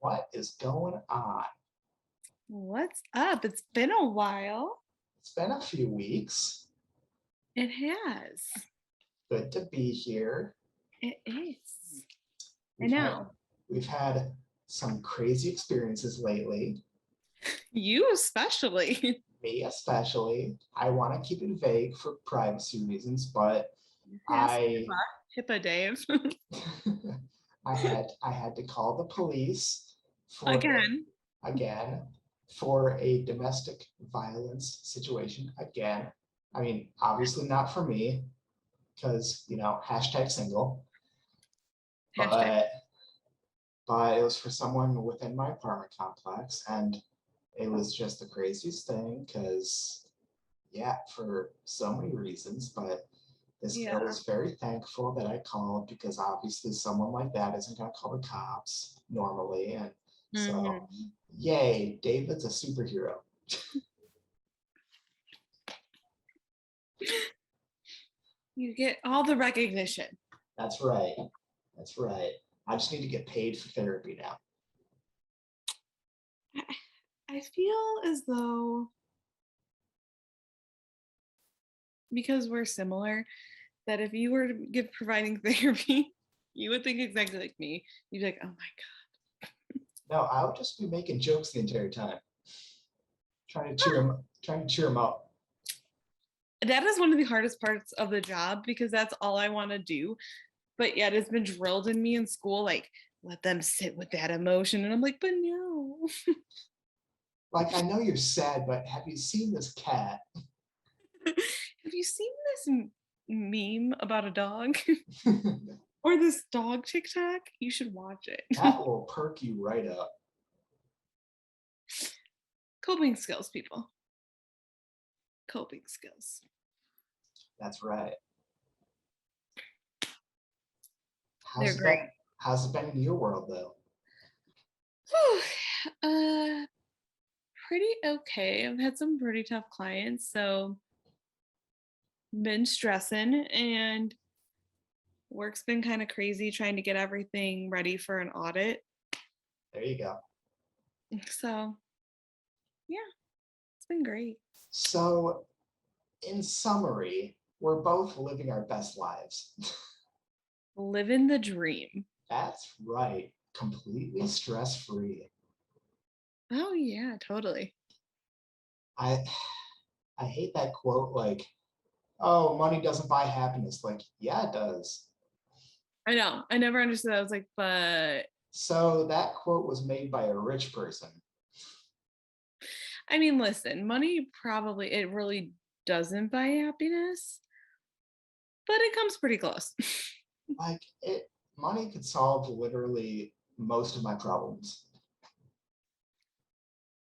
What is going on? What's up? It's been a while. It's been a few weeks. It has. Good to be here. It is. I We've had know. we've had some crazy experiences lately. You especially. Me especially. I want to keep it vague for privacy reasons, but Yes. I HIPAA Dave. I had to call the police for Again. again for a domestic violence situation again. I mean, obviously not for me because hashtag single, Hashtag. but but it was for someone within my apartment complex, and it was just the craziest thing because yeah, for so many reasons. But this girl Yeah. was very thankful that I called because obviously someone like that isn't going to call the cops normally, and so hmm yay, David's a superhero. You get all the recognition. That's right. That's right. I just need to get paid for therapy now. I I feel as though because we're similar, that if you were to give providing therapy, you would think exactly like me. You'd be like, oh my No, I would just be making jokes the entire time, trying to cheer him up. that is one of the hardest parts of the job because that's all I want to do. But yet it's been drilled in me in school, like, let them sit with that emotion. And I'm like, but no. Like, I know you're sad, but have you seen this cat? Have you seen this meme about a dog That or this dog TikTok? You should watch it. will perk you right up. Coping skills, people. Coping skills. That's right. They're How's it been? great. How's it been in your world though? Whew. uh, Pretty okay. I've had some pretty tough clients, so been stressing and work's been kind of crazy trying to get everything ready for an audit. There you go. So yeah, it's been great. So, in summary, we're both living our best lives. Living the dream. That's right. Completely stress free. Oh yeah, totally. I I hate that quote like, "Oh, money doesn't buy happiness." Like, yeah, it does. I know. I never understood that. I was like, but So that quote was made by a rich person. I mean, listen, money probably it really doesn't buy happiness, but it comes pretty close. Like it money could solve literally most of my problems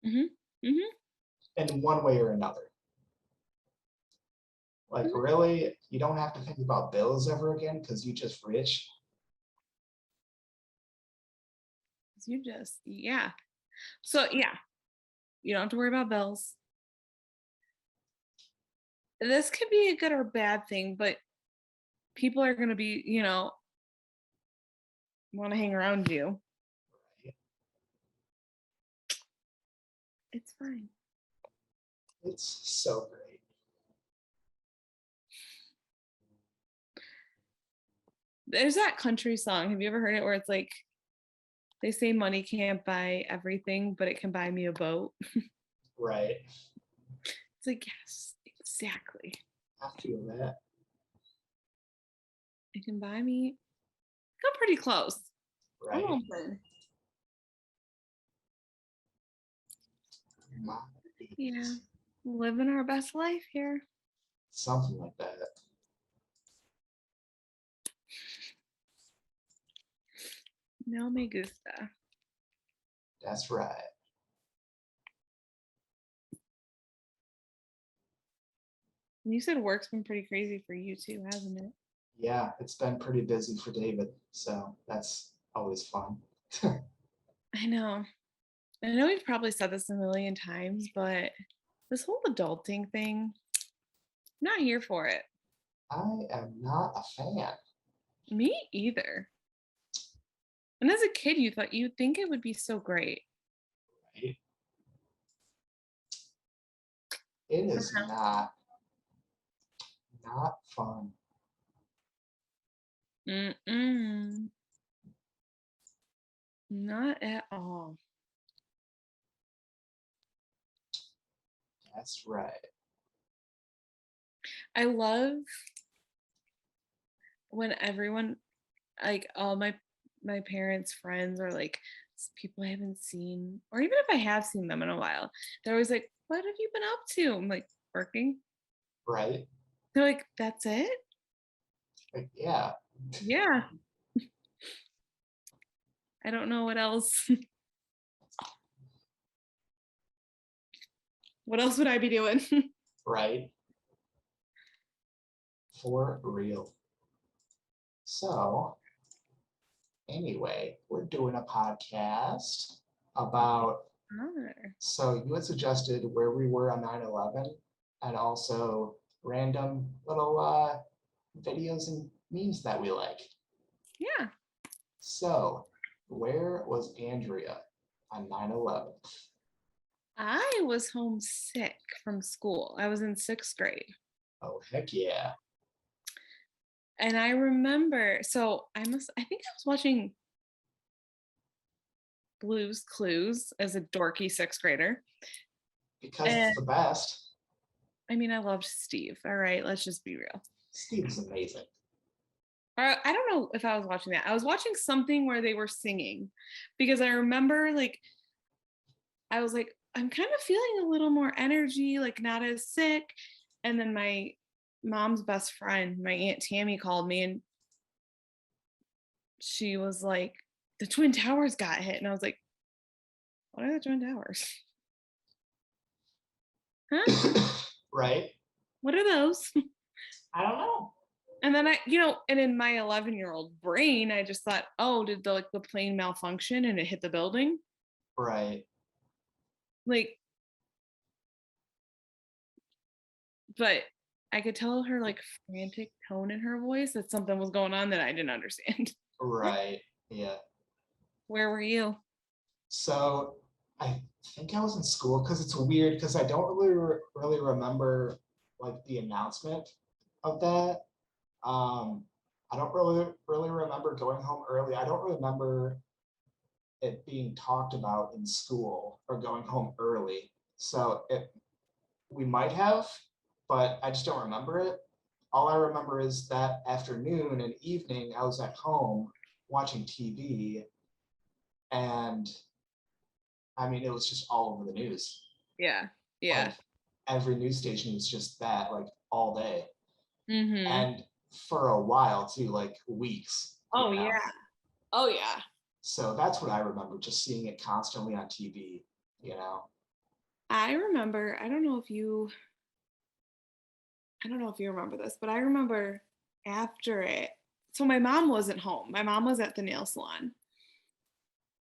hmm hmm in one way or another. Like hmm really, you don't have to think about bills ever again because you just rich. You just yeah. So yeah, you don't have to worry about bills. This could be a good or bad thing, but people are going to be, want to hang around you. It's fine. It's so great. There's that country song. Have you ever heard it where it's like they say money can't buy everything, but it can buy me a boat? Right. It's like, yes, exactly. I feel that. It can buy me. I'm pretty close. Right. Almost there. My Yeah. goodness. Living our best life here. Something like that. No me gusta. That's right. And you said work's been pretty crazy for you too, hasn't it? Yeah, it's been pretty busy for David, so that's always fun. I know. I know we've probably said this a million times, but this whole adulting thing, I'm not here for it. I am not a fan. Me either. And as a kid, you'd think it would be so great. Right? It is Uh-huh. not fun. Mm-mm. Not at all. That's right. I love when everyone, like all my parents' friends or like people I haven't seen, or even if I have seen them in a while, they're always like, "What have you been up to?" I'm like, "Working." Right? They're like, "That's it?" Like, yeah. Yeah. I don't know what else. What else would I be doing? Right? For real. So, anyway, we're doing a podcast about. Honor. So, you had suggested where we were on 9/11 and also random little videos and memes that we like. Yeah. So, where was Andrea on 9/11? I was homesick from school. I was in 6th grade. Oh, heck yeah. And I remember, so I think I was watching Blue's Clues as a dorky 6th grader. Because it's And the best. I mean, I loved Steve. All right, let's just be real. Steve's amazing. I don't know if I was watching that. I was watching something where they were singing because I remember like I was like, I'm kind of feeling a little more energy, like not as sick. And then my mom's best friend, my Aunt Tammy, called me and she was like, the Twin Towers got hit. And I was like, what are the Twin Towers? Huh? Right? What are those? I don't know. And then and in my 11-year-old brain, I just thought, oh, did the plane malfunction and it hit the building? Right. Like, but I could tell her like frantic tone in her voice that something was going on that I didn't understand. Right. Yeah. Where were you? So I think I was in school because it's weird because I don't really remember like the announcement of that. I don't really remember going home early. I don't remember it being talked about in school or going home early. So we might have, but I just don't remember it. All I remember is that afternoon and evening I was at home watching TV, and I mean it was just all over the news. Yeah. Yeah. Like every news station was just that, like all day. Mhm. And for a while too, like weeks, Oh yeah. Oh yeah. So that's what I remember, just seeing it constantly on TV, you know? I remember, I don't know if you remember this, but I remember after it. So my mom wasn't home. My mom was at the nail salon.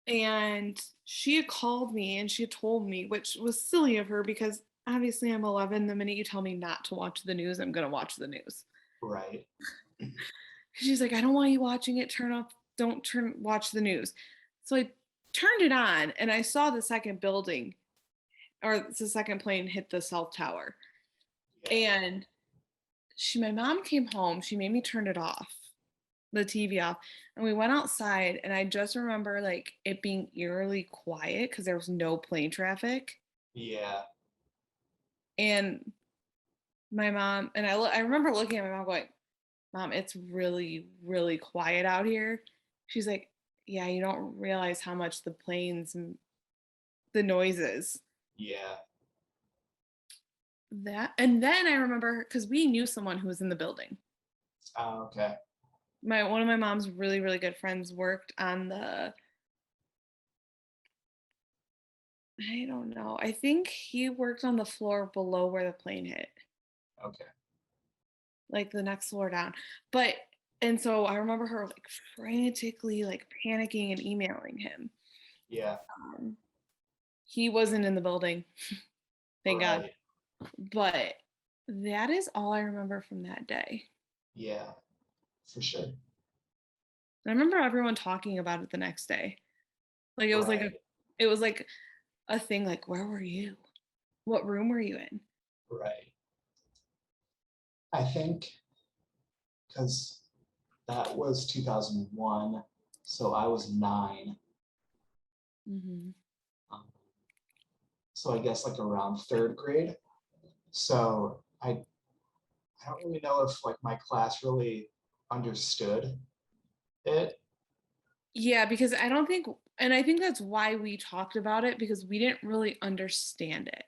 And she had called me and she had told me, which was silly of her because obviously I'm 11. The minute you tell me not to watch the news, I'm going to watch the news. Right. She's like, I don't want you watching it. Watch the news. So I turned it on and I saw the second building or the second plane hit the South Tower. Yeah. And my mom came home. She made me turn it off, the TV off, and we went outside. And I just remember like it being eerily quiet because there was no plane traffic. Yeah. And my mom and I remember looking at my mom going, "Mom, it's really, really quiet out here." She's like, "Yeah, you don't realize how much the planes and the noises." Yeah. That and then I remember because we knew someone who was in the building. Okay. My One of my mom's really, really good friends worked on the I don't know. I think he worked on the floor below where the plane hit, Okay. like the next floor down. But and so I remember her like frantically like panicking and emailing him. Yeah. Um, he wasn't in the building, thank God. Right. But that is all I remember from that day. Yeah. For sure. And I remember everyone talking about it the next day. Like Right, it was like a thing like, where were you? What room were you in? right. I think because that was 2001, so I was 9. Hmm. Um, so I guess like around third grade. So I don't really know if like my class really understood it. Yeah, because I don't think, and I think that's why we talked about it because we didn't really understand it.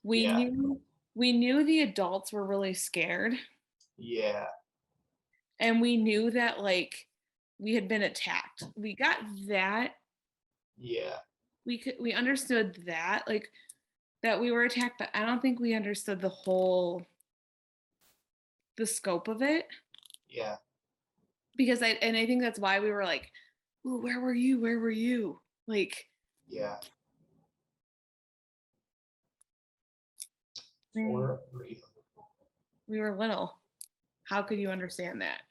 We Yeah, knew we knew the adults were really scared, yeah, and we knew that like we had been attacked. We got that. yeah, We understood that like that we were attacked, but I don't think we understood the scope of it yeah, because I think that's why we were like, "Ooh, where were you? Where were you?" Like yeah. we For real. we were little. How could you understand that?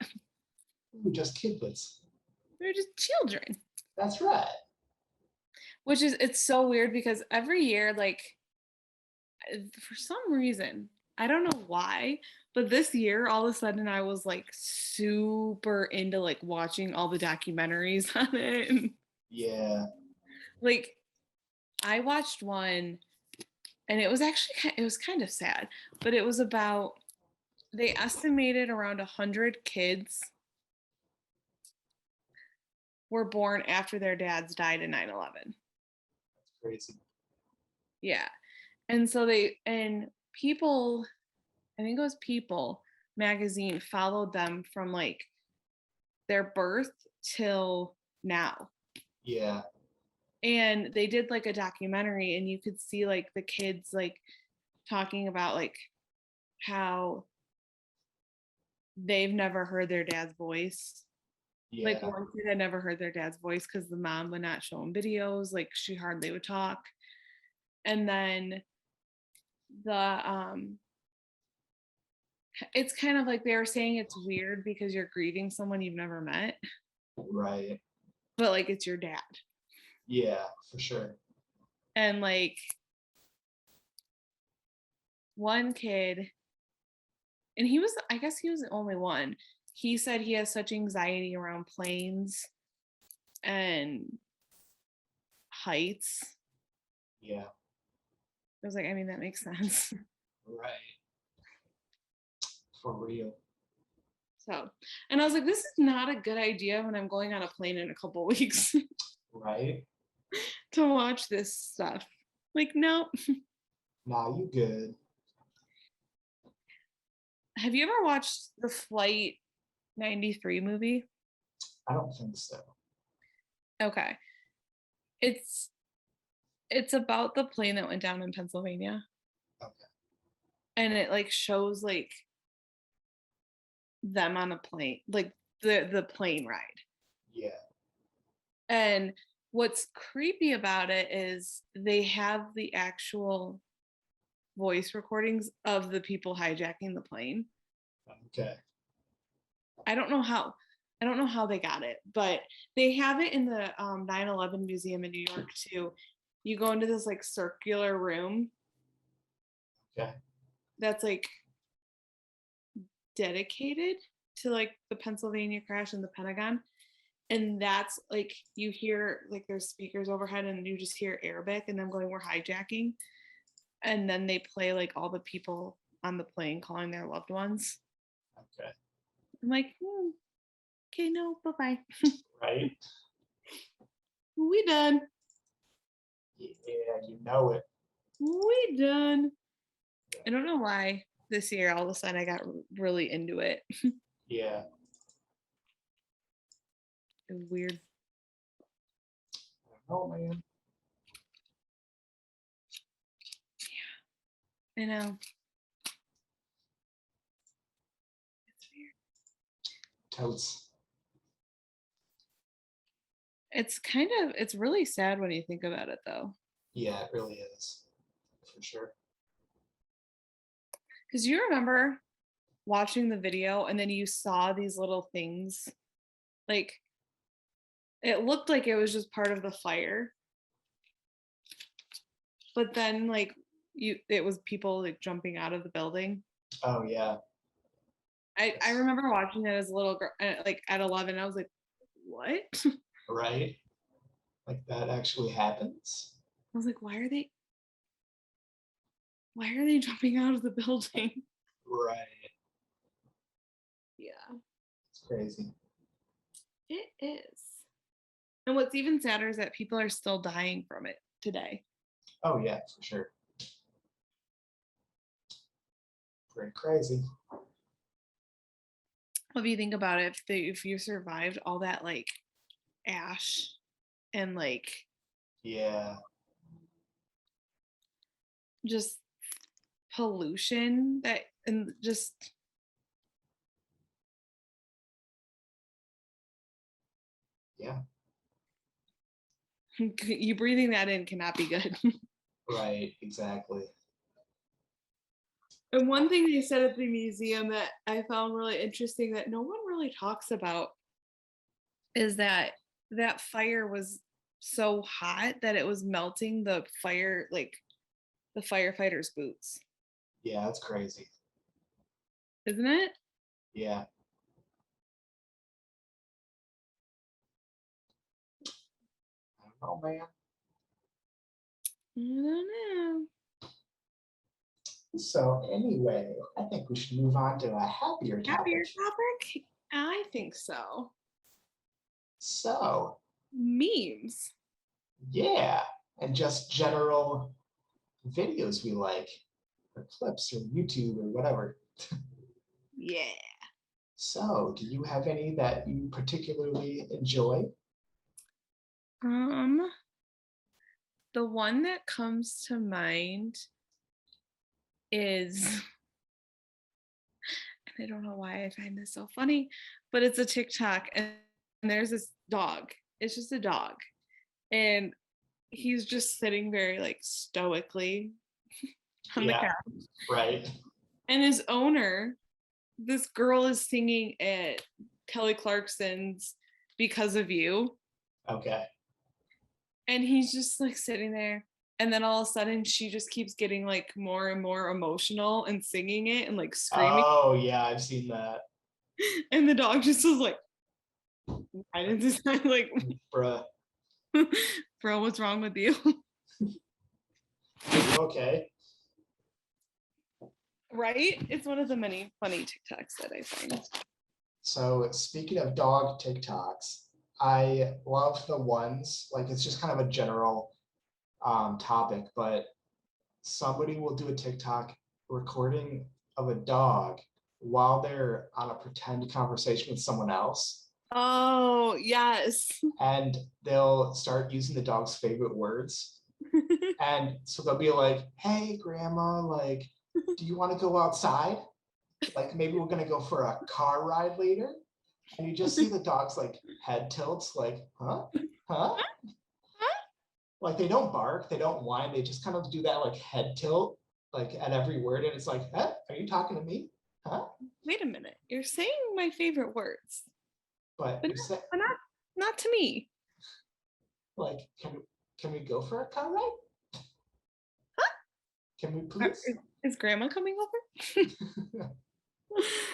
Ooh, just kidlets. We were just children. That's right. Which is it's so weird because every year like for some reason, I don't know why, but this year all of a sudden I was like super into like watching all the documentaries on it. And, Yeah, like I watched one and it was actually it was kind of sad, but it was about they estimated around 100 kids were born after their dads died in 9/11. that's crazy. Yeah. And so they and people, I think it was People magazine followed them from like their birth till now. Yeah, And they did like a documentary and you could see like the kids like talking about like how they've never heard their dad's voice. Like yeah, one kid had never heard their dad's voice because the mom would not show him videos, like she hardly would talk. And then the it's kind of like they were saying it's weird because you're grieving someone you've never met, right. but like it's your dad. Yeah, for sure. And like one kid, and he was, I guess he was the only one. He said he has such anxiety around planes and heights. Yeah, I was like, I mean, that makes sense. right. For real. So, and I was like, this is not a good idea when I'm going on a plane in a couple weeks Right? to watch this stuff. Like, no. Nah, you good. Have you ever watched the Flight 93 movie? I don't think so. Okay. It's it's about the plane that went down in Pennsylvania Okay. and it like shows like them on a plane, like the plane ride. Yeah, And what's creepy about it is they have the actual voice recordings of the people hijacking the plane. okay. I don't know how. I don't know how they got it, but they have it in the 9/11 museum in New York too. You go into this like circular room Okay. that's like dedicated to like the Pennsylvania crash and the Pentagon. And that's like you hear like there's speakers overhead and you just hear Arabic and them going, we're hijacking. And then they play like all the people on the plane calling their loved ones. Okay. I'm like, okay, no, bye bye. Right? We done. Yeah, you know it. We done. Yeah. I don't know why this year all of a sudden I got really into it. Yeah. It was weird. I don't know, man. I know. It's weird. Totes. It's it's really sad when you think about it though. Yeah, it really is. For sure. Because you remember watching the video and then you saw these little things like it looked like it was just part of the fire, but then like it was people like jumping out of the building. Oh yeah. I It's, remember watching it as a little girl, like at 11. I was like, what? I right? Like that actually happens. was like, why are they jumping out of the building? Right. Yeah, It's crazy. it is. And what's even sadder is that people are still dying from it today. Oh yeah, for sure. Pretty crazy. What do you think about it if you survived all that like ash and like Yeah. just pollution that and just Yeah. you breathing that in cannot be good. Right. Exactly. And one thing they said at the museum that I found really interesting that no one really talks about is that that fire was so hot that it was melting the fire like the firefighters' boots, Yeah, that's crazy. isn't it? Yeah. I don't know, man. I don't know. So anyway, I think we should move on to a happier Happier topic. topic? I think so. So Memes. yeah, and just general videos we like, or clips, or YouTube, or whatever. Yeah. So, do you have any that you particularly enjoy? Um, the one that comes to mind is, and I don't know why I find this so funny, but it's a TikTok and there's this dog. It's just a dog. And he's just sitting very like stoically on the Yeah, couch. right. And his owner, this girl is singing at Kelly Clarkson's Because of You. Okay. And he's just like sitting there. And then all of a sudden she just keeps getting like more and more emotional and singing it and like screaming. Oh, yeah, I've seen that. And the dog just was like, I didn't decide like, Bruh, bro, what's wrong with you? are you okay? Right? It's one of the many funny TikToks that I find. So, speaking of dog TikToks, I love the ones, like, it's just kind of a general topic, but somebody will do a TikTok recording of a dog while they're on a pretend conversation with someone else. Oh, yes. And they'll start using the dog's favorite words. And so they'll be like, hey, grandma, like, do you want to go outside? Like, maybe we're going to go for a car ride later. And you just see the dog's like head tilts, like, huh? Huh? Like, they don't bark, they don't whine, they just kind of do that like head tilt, like at every word. And it's like, huh? Are you talking to me? Huh? Wait a minute. You're saying my favorite words, But but you said, not to me. like, can we go for a car ride? Can we please? Is grandma coming over?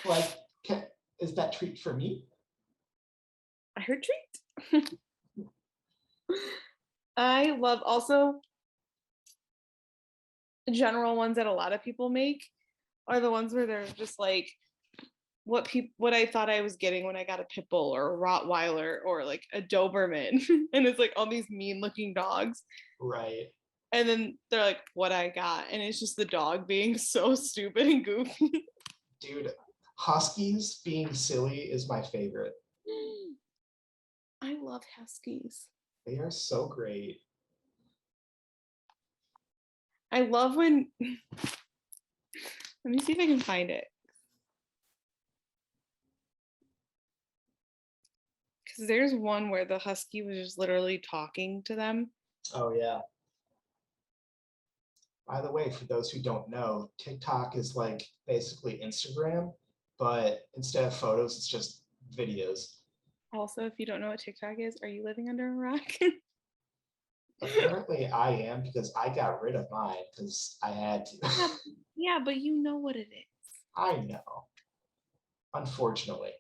Like, can, is that treat for me? I heard treat. I love also general ones that a lot of people make are the ones where they're just like what I thought I was getting when I got a pit bull or a Rottweiler or like a Doberman. And it's like all these mean looking dogs. Right. And then they're like, what I got. And it's just the dog being so stupid and goofy. Dude, huskies being silly is my favorite. I love Huskies. They are so great. I love when let me see if I can find it. Because there's one where the husky was just literally talking to them. Oh, yeah. By the way, for those who don't know, TikTok is like basically Instagram, but instead of photos, it's just videos. Also, if you don't know what TikTok is, are you living under a rock? Apparently, I am because I got rid of mine because I had to. Yeah, yeah, but you know what it is. I know, unfortunately.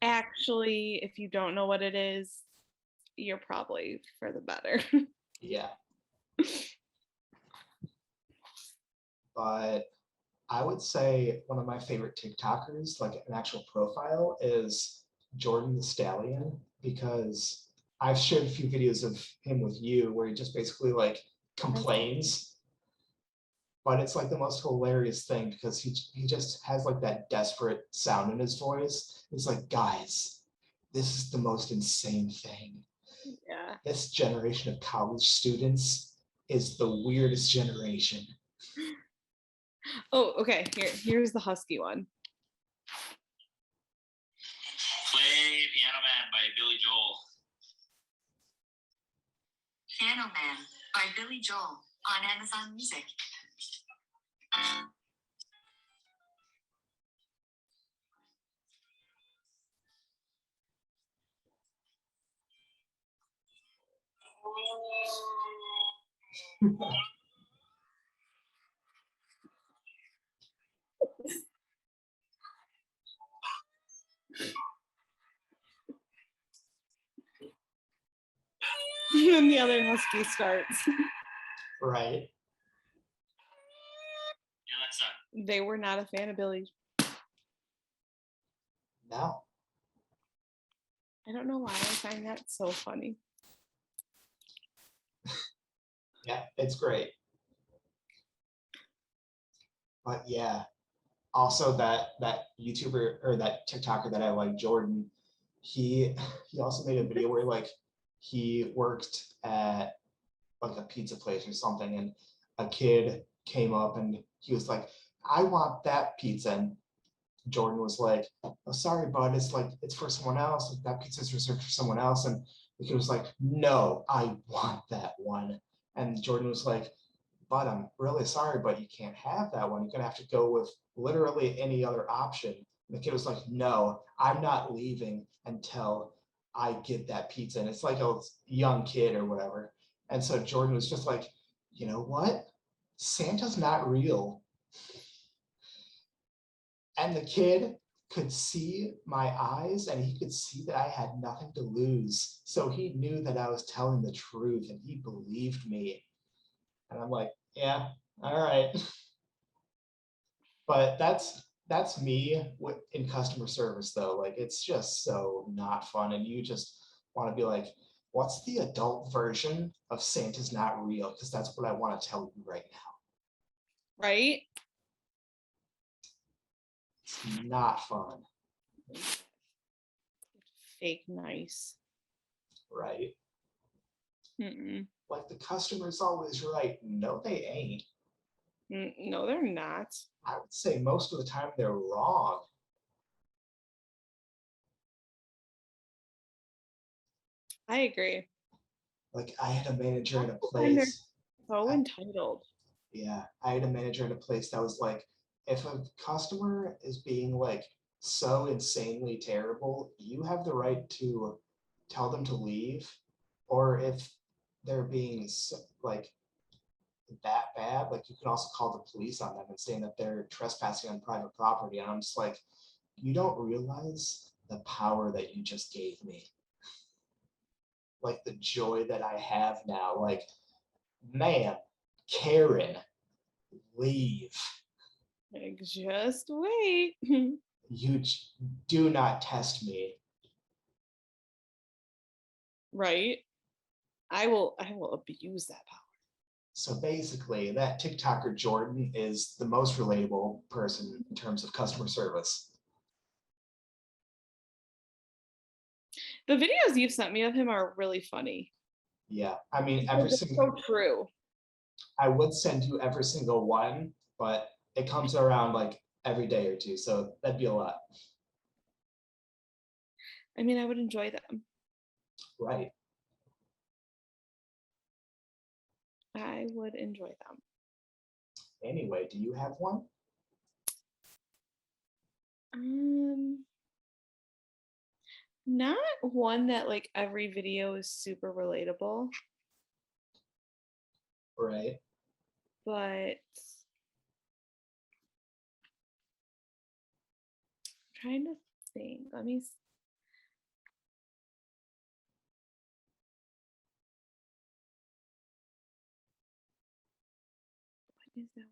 Actually, if you don't know what it is, you're probably for the better. Yeah, but I would say one of my favorite TikTokers, like an actual profile, is Jordan the Stallion because I've shared a few videos of him with you where he just basically like complains, but it's like the most hilarious thing because he just has like that desperate sound in his voice. It's like, guys, this is the most insane thing. Yeah. This generation of college students is the weirdest generation. Oh, okay. Here's the husky one. Play Piano Man by Billy Joel. Piano Man by Billy Joel on Amazon Music. And the other husky starts. Right. Yeah, that's that. They were not a fan of Billy. No. I don't know why I find that so funny. Yeah, it's great. But yeah, also that YouTuber or that TikToker that I like, Jordan, he he also made a video where like he worked at like a pizza place or something, and a kid came up and he was like, I want that pizza. And Jordan was like, oh, sorry, bud, it's like it's for someone else. Like, that pizza is reserved for someone else. And the kid was like, no, I want that one. And Jordan was like, but I'm really sorry, but you can't have that one. You're gonna have to go with literally any other option. And the kid was like, no, I'm not leaving until I get that pizza. And it's like a young kid or whatever. And so Jordan was just like, you know what? Santa's not real. And the kid could see my eyes and he could see that I had nothing to lose. So he knew that I was telling the truth and he believed me. And I'm like, yeah, all right. But that's me in customer service though. Like it's just so not fun. And you just want to be like, what's the adult version of Santa's not real? Because that's what I want to tell you right now. Right? It's not fun. Fake nice. Right? Mm-mm. Like the customer's always right. No, they ain't. No, they're not. I would say most of the time they're wrong. I agree. Like I had a manager at a And they're place. so entitled. Yeah, I had a manager at a place that was like, if a customer is being like so insanely terrible, you have the right to tell them to leave. Or if they're being like that bad, like you can also call the police on them and saying that they're trespassing on private property. And I'm just like, you don't realize the power that you just gave me. Like the joy that I have now. Like, man, Karen, leave. Like, just wait. You do not test me. Right? I will abuse that power. So basically, that TikToker Jordan is the most relatable person in terms of customer service. The videos you've sent me of him are really funny. Yeah, I mean, So true. I would send you every single one, but it comes around like every day or two, so that'd be a lot. I mean, I would enjoy them. Right. I would enjoy them. Anyway, do you have one? Um, Not one that like every video is super relatable, Right. but I'm trying to think. Let me. What is that one?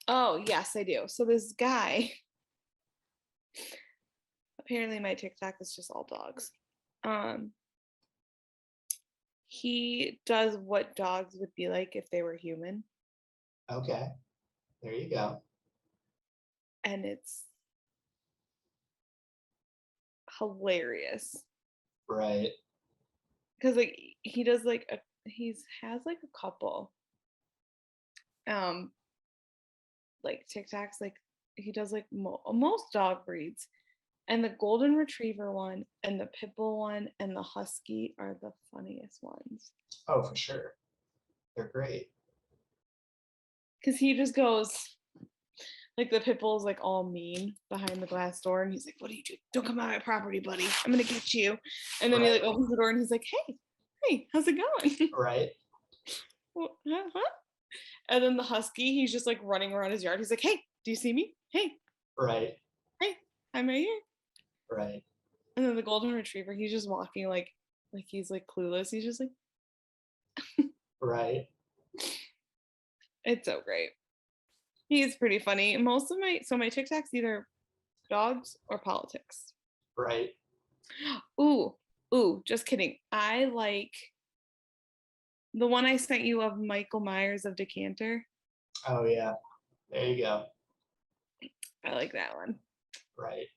Oh, yes, I do. So this guy, apparently my TikTok is just all dogs. Um, he does what dogs would be like if they were human, Okay. There you go. and it's hilarious Right. because like he does like he's has like a couple um like TikToks, like he does like most dog breeds, and the golden retriever one and the pit bull one and the husky are the funniest ones Oh, for sure. They're great. because he just goes like the pit bull's like all mean behind the glass door, and he's like, "What are you doing? Don't come on my property, buddy. I'm gonna get you." And then he like Right. opens the door and he's like, "Hey, how's it going?" Right. Huh? And then the husky, he's just like running around his yard. He's like, "Hey, do you see me? Hey, Right. hey, I'm right here." Right. And then the golden retriever, he's just walking like he's like clueless. He's just like, Right. it's so great. He's pretty funny. Most of my TikToks either dogs or politics. Right. Ooh, just kidding. I like the one I sent you of Michael Myers of Decanter. Oh yeah. There you go. I like that one. Right.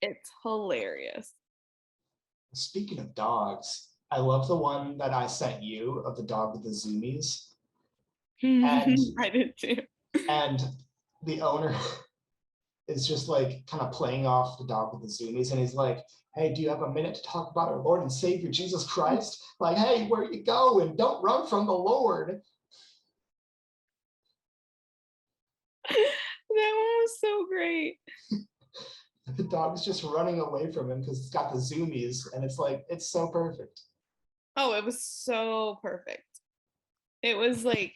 It's hilarious. Speaking of dogs, I love the one that I sent you of the dog with the zoomies. And I did too. and the owner is just like kind of playing off the dog with the zoomies, and he's like, "Hey, do you have a minute to talk about our Lord and Savior Jesus Christ? Like, hey, where you going? Don't run from the Lord." That one was so great. The dog's just running away from him because it's got the zoomies, and it's like it's so perfect. Oh, it was so perfect. It was like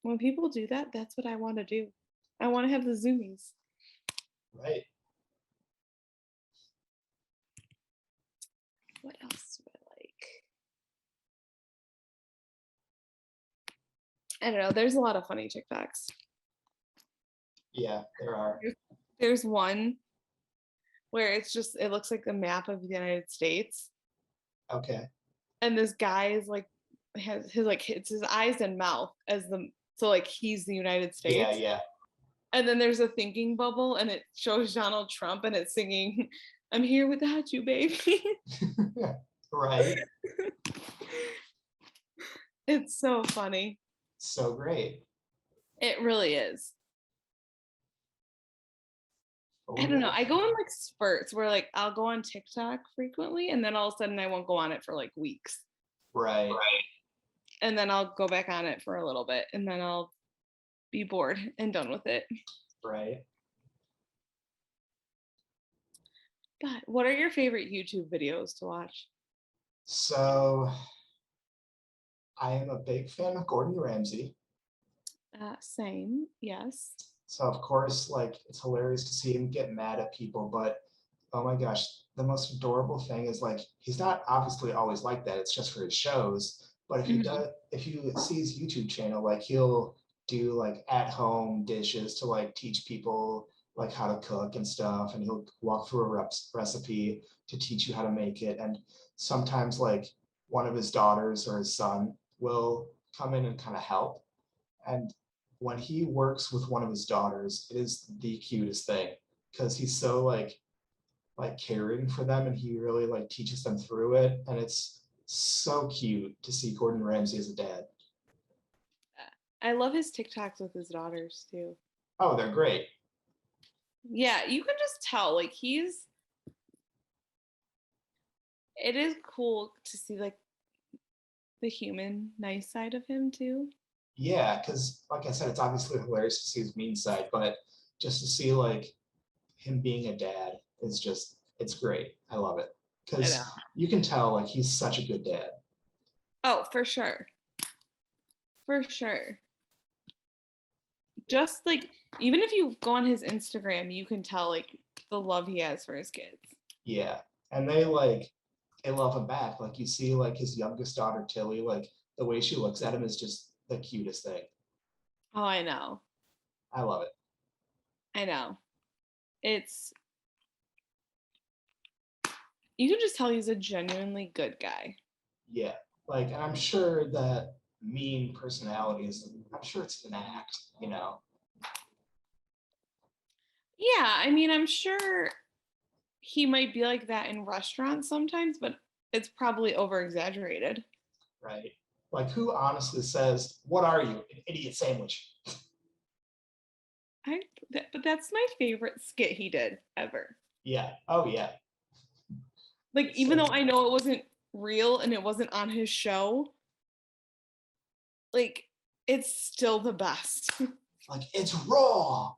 when people do that, that's what I want to do. I want to have the zoomies. Right. What else do I like? I don't know. There's a lot of funny TikToks. Yeah, there are. There's one where it looks like a map of the United States, Okay. and this guy is like has his like it's his eyes and mouth as the so like he's the United Yeah, States. yeah. And then there's a thinking bubble and it shows Donald Trump and it's singing, "I'm here without you, baby." Right. It's so funny. So great. It really is. I don't know. I go in like spurts where like I'll go on TikTok frequently and then all of a sudden I won't go on it for like weeks. Right. And then I'll go back on it for a little bit and then I'll be bored and done with it. Right. But what are your favorite YouTube videos to watch? So I am a big fan of Gordon Ramsay. Same, yes. So of course, like it's hilarious to see him get mad at people, but oh my gosh, the most adorable thing is like he's not obviously always like that. It's just for his shows. But if you see his YouTube channel, like he'll do like at home dishes to like teach people like how to cook and stuff, and he'll walk through a recipe to teach you how to make it. And sometimes like one of his daughters or his son will come in and kind of help. And when he works with one of his daughters, it is the cutest thing because he's so like caring for them, and he really like teaches them through it, and it's so cute to see Gordon Ramsay as a dad. I love his TikToks with his daughters too. Oh, they're great. Yeah, you can just tell like it is cool to see like the human nice side of him too. Yeah, because like I said, it's obviously hilarious to see his mean side, but just to see like him being a dad is just, it's great. I love it I because know. you can tell like he's such a good dad. Oh, for sure. For sure. Just like, even if you go on his Instagram, you can tell like the love he has for his kids. Yeah, and they love him back. Like you see like his youngest daughter Tilly, like the way she looks at him is just the cutest thing. Oh, I know. I love it. I know. It's, you can just tell he's a genuinely good guy. Yeah, like, and I'm sure that mean personalities, I'm sure it's an act, you know. Yeah, I mean, I'm sure he might be like that in restaurants sometimes, but it's probably over exaggerated. Right? Like, who honestly says, "What are you, an idiot sandwich?" But that's my favorite skit he did ever. Yeah. Oh yeah. Like, It's even so though I know it wasn't real and it wasn't on his show, like, it's still the best. like it's raw.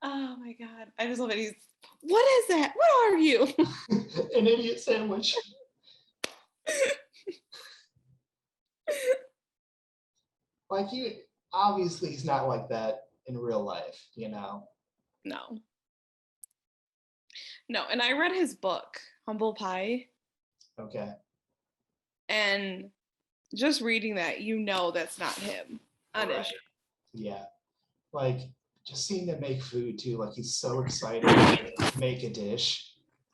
Oh my god, I just love it. He's, what is that? What are you? An idiot sandwich. Like you, obviously he's not like that in real life, you know. No, no. And I read his book, Humble Pie, Okay. and just reading that, you know that's not him on his Right. show. Yeah. Like just seeing him make food too, like he's so excited to make a dish.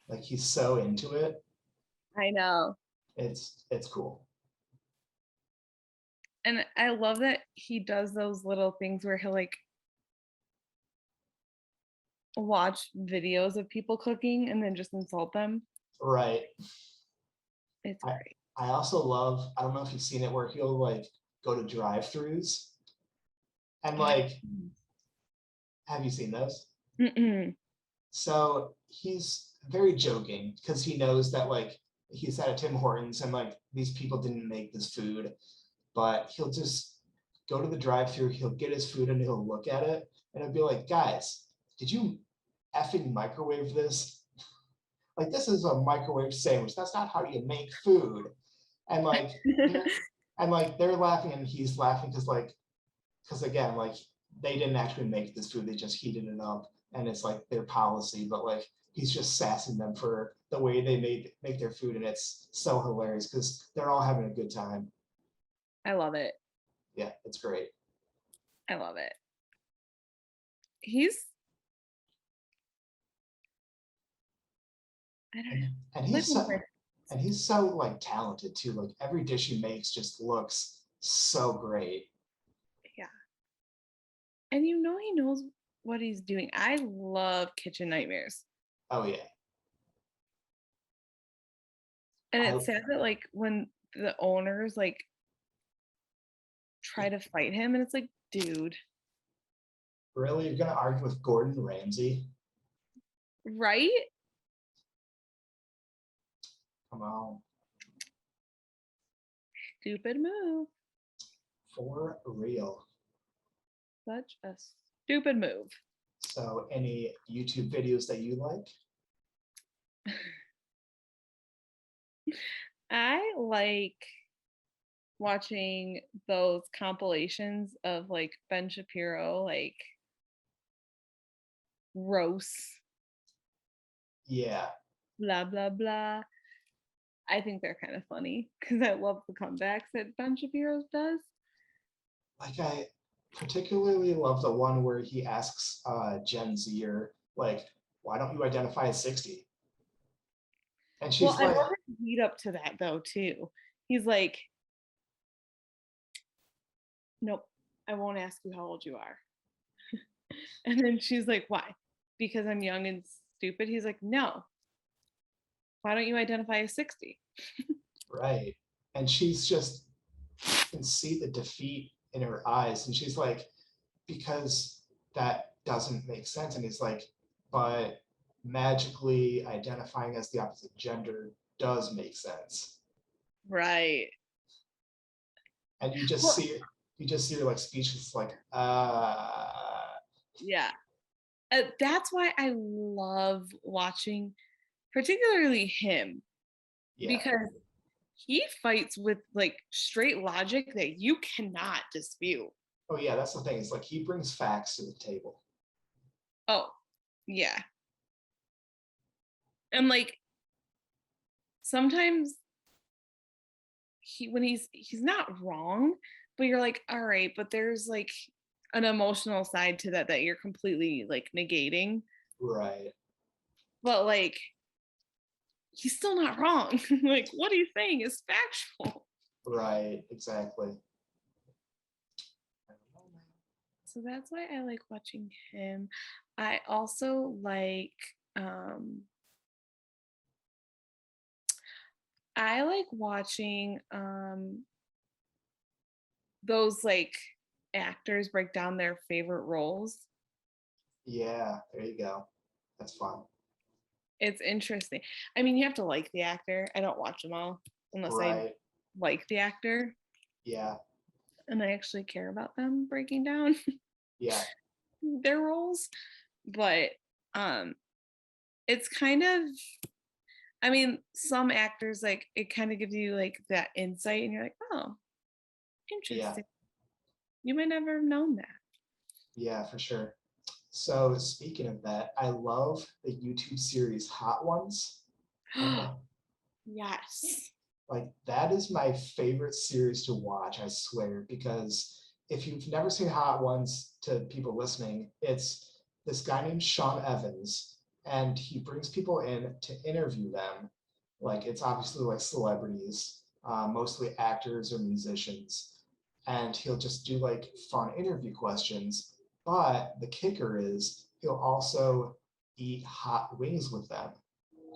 Like he's so into it. I know. It's cool. And I love that he does those little things where he'll like watch videos of people cooking and then just insult them. Right. It's I great. I also love, I don't know if you've seen it where he'll like go to drive-throughs and like, have you seen those? Mm-mm. So he's very joking because he knows that like he's at a Tim Hortons and like these people didn't make this food, but he'll just go to the drive-through, he'll get his food and he'll look at it and it'll be like, guys, did you effing microwave this? Like this is a microwave sandwich. That's not how you make food. And like they're they're laughing and he's laughing because again, like they didn't actually make this food, they just heated it up and it's like their policy, but like he's just sassing them for the way they make their food and it's so hilarious because they're all having a good time. I love it. Yeah, it's great. I love it. He's, I don't know. And he's so like talented too. Like every dish he makes just looks so great. Yeah. And you know he knows what he's doing. I love Kitchen Nightmares. Oh yeah. And I it's sad that like when the owners like try to fight him and it's like, dude, really, you're gonna argue with Gordon Ramsay? right? Come on. Stupid move. For real. Such a stupid move. So any YouTube videos that you like? I like watching those compilations of like Ben Shapiro, like roast, Yeah. blah, blah, blah. I think they're kind of funny because I love the comebacks that Ben Shapiro does. Like I particularly love the one where he asks Gen Zer, like, why don't you identify as 60? And Well, she's I like, love his lead up to that though, too. He's like, nope, I won't ask you how old you are. And then she's like, why? Because I'm young and stupid. He's like, no. Why don't you identify as 60? right. And she's just, you can see the defeat in her eyes. And she's like, because that doesn't make sense. And he's like, but magically identifying as the opposite gender does make sense. Right. And you just Well, see her like speechless, like yeah. That's why I love watching, particularly him, yeah. because he fights with like straight logic that you cannot dispute. Oh yeah, that's the thing. It's like he brings facts to the table. Oh, yeah. And like sometimes when he's not wrong, but you're like, all right, but there's like an emotional side to that you're completely like negating. Right. But like he's still not wrong. Like what he's saying is factual. Right, exactly. So that's why I like watching him. I also like I like watching those like actors break down their favorite roles. Yeah, there you go. That's fun. It's interesting. I mean, you have to like the actor. I don't watch them all unless I Right. like the actor Yeah. and I actually care about them breaking down Yeah. their roles. But it's kind of, I mean, some actors like it kind of gives you like that insight and you're like, oh, Yeah. interesting. You might never have known that. Yeah, for sure. So speaking of that, I love the YouTube series Hot Ones. Yes. Like that is my favorite series to watch, I swear, because if you've never seen Hot Ones, to people listening, it's this guy named Sean Evans, and he brings people in to interview them. Like it's obviously like celebrities, mostly actors or musicians, and he'll just do like fun interview questions. But the kicker is he'll also eat hot wings with them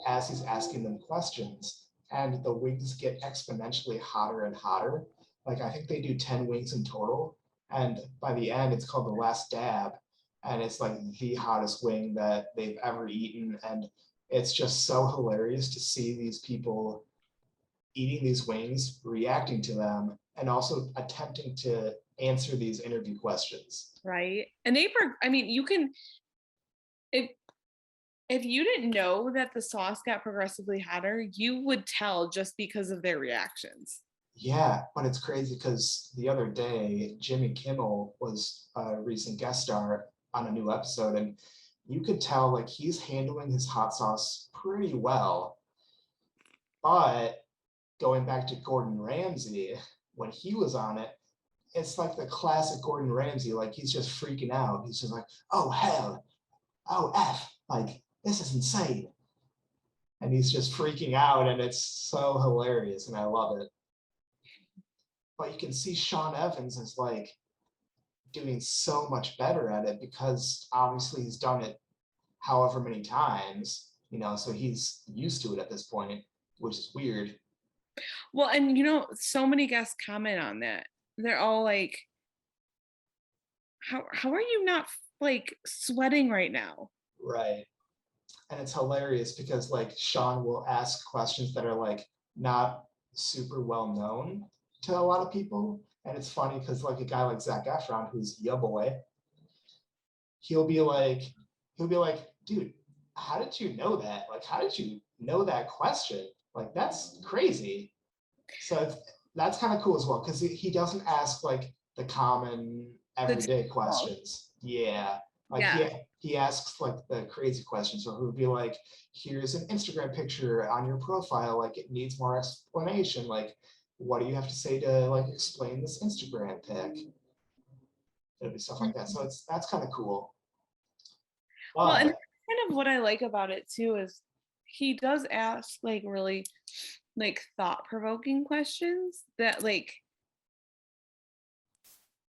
as he's asking them questions, and the wings get exponentially hotter and hotter. Like I think they do 10 wings in total, and by the end it's called the last dab, and it's like the hottest wing that they've ever eaten, and it's just so hilarious to see these people eating these wings, reacting to them, and also attempting to answer these interview questions. Right. And I mean, you can, if if you didn't know that the sauce got progressively hotter, you would tell just because of their reactions. Yeah, but it's crazy because the other day, Jimmy Kimmel was a recent guest star on a new episode, and you could tell like he's handling his hot sauce pretty well. But going back to Gordon Ramsay, when he was on it, it's like the classic Gordon Ramsay, like he's just freaking out. He's just like, oh hell, oh F, like this is insane. And he's just freaking out, and it's so hilarious, and I love it. But you can see Sean Evans is like doing so much better at it because obviously he's done it however many times, so he's used to it at this point, which is weird. Well, and so many guests comment on that. They're all like, how are you not like sweating right now? Right. And it's hilarious because like Sean will ask questions that are like not super well known to a lot of people. And it's funny because like a guy like Zac Efron, who's ya boy, he'll be like, dude, how did you know that? Like, how did you know that question? Like, that's crazy. So that's kind of cool as well because he doesn't ask like the common everyday questions. Yeah, like Yeah. he asks like the crazy questions, or he'll be like, "Here's an Instagram picture on your profile. Like, it needs more explanation. Like, what do you have to say to like explain this Instagram pic?" It'll be stuff like that. So that's kind of cool. Well, and But kind of what I like about it too is he does ask like really like thought-provoking questions that like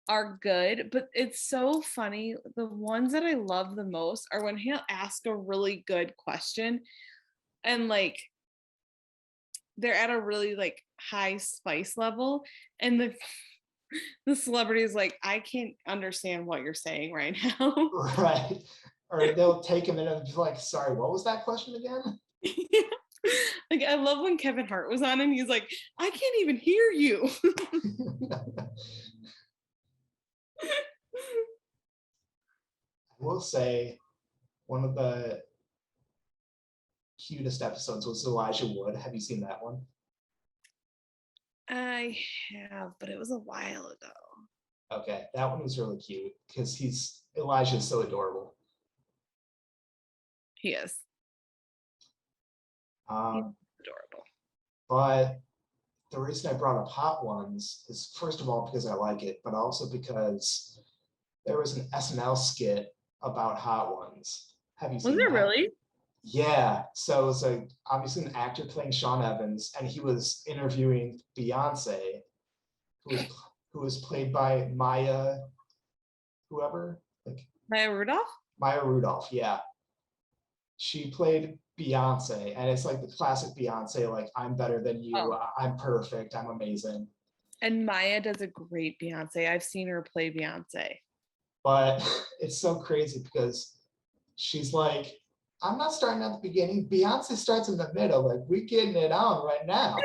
are good, but it's so funny. The ones that I love the most are when he'll ask a really good question and like they're at a really like high spice level and the celebrity is like, I can't understand what you're saying right now. right. Or they'll take a minute and be like, sorry, what was that question again? Yeah. Like I love when Kevin Hart was on and he's like, I can't even hear you. I will say one of the cutest episodes was Elijah Wood. Have you seen that one? I have, but it was a while ago. Okay, that one was really cute because Elijah's so adorable. He is. He's Um, adorable. but the reason I brought up Hot Ones is first of all because I like it, but also because there was an SNL skit about Hot Ones. Have you Was seen there that? really? Yeah. So it was obviously an actor playing Sean Evans, and he was interviewing Beyonce, who was played by Maya, whoever, like Maya Rudolph? Maya Rudolph. Yeah. She played Beyonce, and it's like the classic Beyonce, like I'm better than you, Oh. I'm perfect, I'm amazing. And Maya does a great Beyonce. I've seen her play Beyonce. But it's so crazy because she's like, I'm not starting at the beginning. Beyonce starts in the middle. Like, we getting it on right now.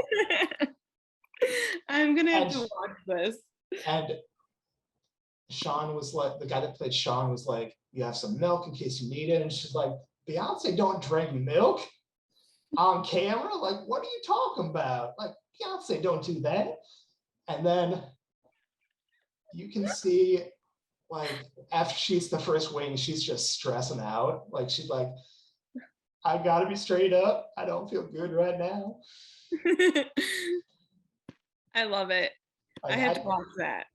I'm gonna have And- to watch this. And Sean was like, the guy that played Sean was like, you have some milk in case you need it. And she's like, Beyonce don't drink milk on camera. Like, what are you talking about? Like, Beyonce don't do that. And then you can see, like, after she's the first wing, she's just stressing out. Like, she's like, I gotta be straight up. I don't feel good right now. I love it. Like, I have to watch that.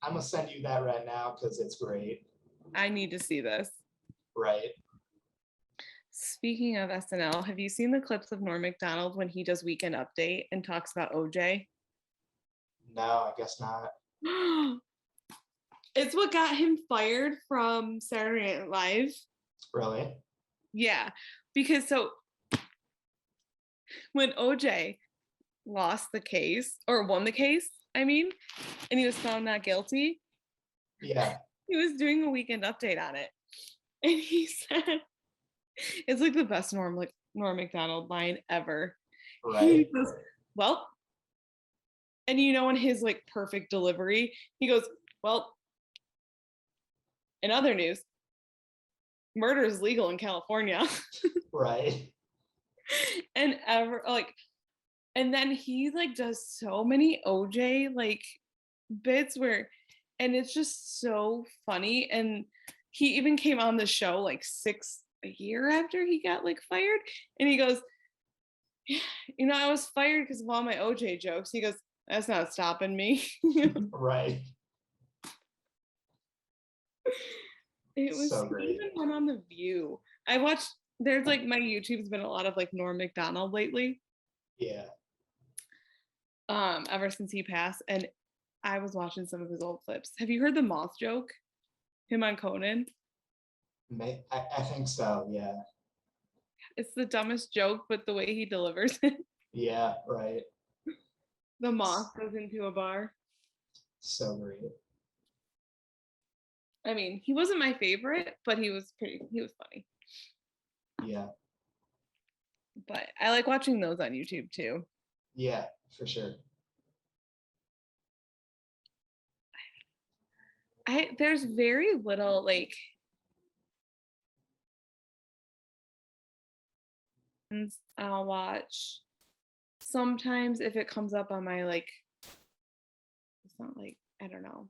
I'm gonna send you that right now because it's great. I need to see this. Right. Speaking of SNL, have you seen the clips of Norm Macdonald when he does Weekend Update and talks about OJ? No, I guess not. It's what got him fired from Saturday Night Live. Really? Yeah, because so when OJ lost the case or won the case, I mean, and he was found not guilty, Yeah. he was doing a Weekend Update on it, and he said, "It's like the best Norm Macdonald line ever." Right. He goes, "Well," and you know, in his like perfect delivery, he goes, "Well, in other news, murder is legal in California." Right. And and then he like does so many OJ like bits where, and it's just so funny. And he even came on the show like a year after he got like fired, and he goes, you know, I was fired because of all my OJ jokes. He goes, that's not stopping me. Right. It was So he great. even went on The View. I watched, there's like my YouTube's been a lot of like Norm Macdonald lately. Yeah. Ever since he passed. And I was watching some of his old clips. Have you heard the moth joke? Him on Conan? I think so. Yeah. It's the dumbest joke, but the way he delivers it. Yeah. Right. The moth goes into a bar. So great. I mean, he wasn't my favorite, but he was funny. Yeah. But I like watching those on YouTube too. Yeah, for sure. There's very little like I'll watch sometimes if it comes up on my like, it's not like, I don't know.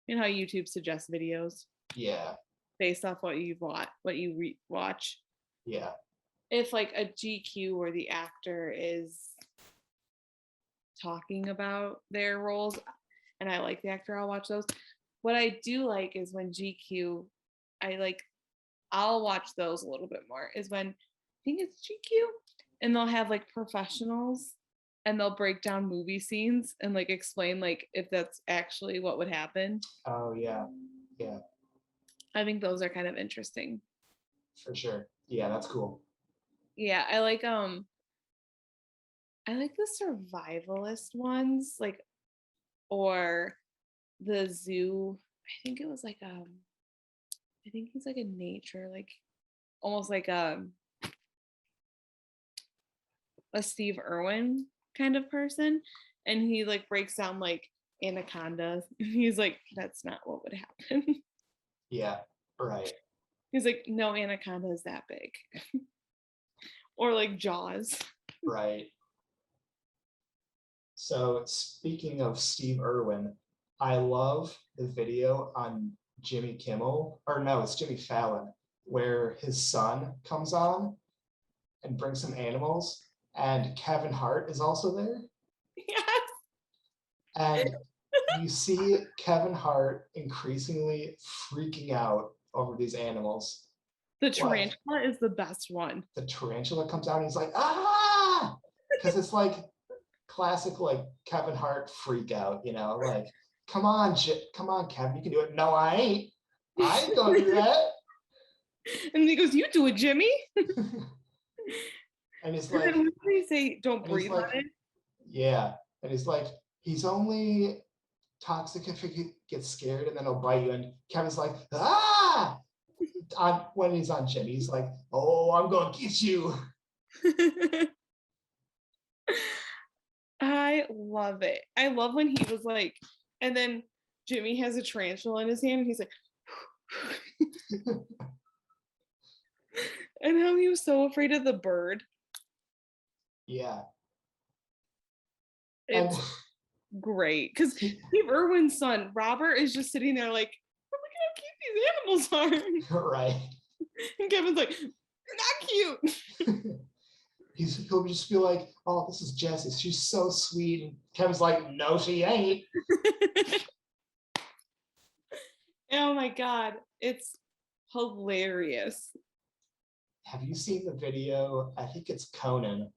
You know how YouTube suggests videos Yeah. based off what you watch. Yeah. If like a GQ where the actor is talking about their roles and I like the actor, I'll watch those. What I do like is when GQ, I'll watch those a little bit more, is when I think it's GQ and they'll have like professionals and they'll break down movie scenes and like explain like if that's actually what would happen. Oh yeah. Yeah. I think those are kind of interesting. For sure. Yeah, that's cool. Yeah, I like the survivalist ones, like, or the zoo. I think it was like I think he's like a nature, like almost like a Steve Irwin kind of person, and he like breaks down like anacondas. He's like, that's not what would happen. Yeah, right. He's like, no anaconda is that big. Or like Jaws. Right. So speaking of Steve Irwin, I love the video on Jimmy Kimmel, or no, it's Jimmy Fallon, where his son comes on and brings some animals, and Kevin Hart is also there. Yes. And you see Kevin Hart increasingly freaking out over these animals. The tarantula is the best one. The tarantula comes out and he's like, ah! Because it's like classic like Kevin Hart freak out, you know, like, come on, Kevin, you can do it. No, I ain't. I ain't gonna do that. And he goes, you do it, Jimmy. And he's And like, then what did he say? Don't and he's breathe like, on it. yeah. And he's like, he's only toxic if he gets scared and then he'll bite you. And Kevin's like, ah! When he's on Jimmy, he's like, oh, I'm gonna get you. I love it. I love when he was like, and then Jimmy has a tarantula in his hand and he's like, and how he was so afraid of the bird. Yeah. It's great. Because Steve Irwin's son, Robert, is just sitting there like, oh, look at how cute these animals are. Right. And Kevin's like, you're not cute. He'll just be like, oh, this is Jessie. She's so sweet. And Kevin's like, no, she ain't. Oh my God. It's hilarious. Have you seen the video? I think it's Conan,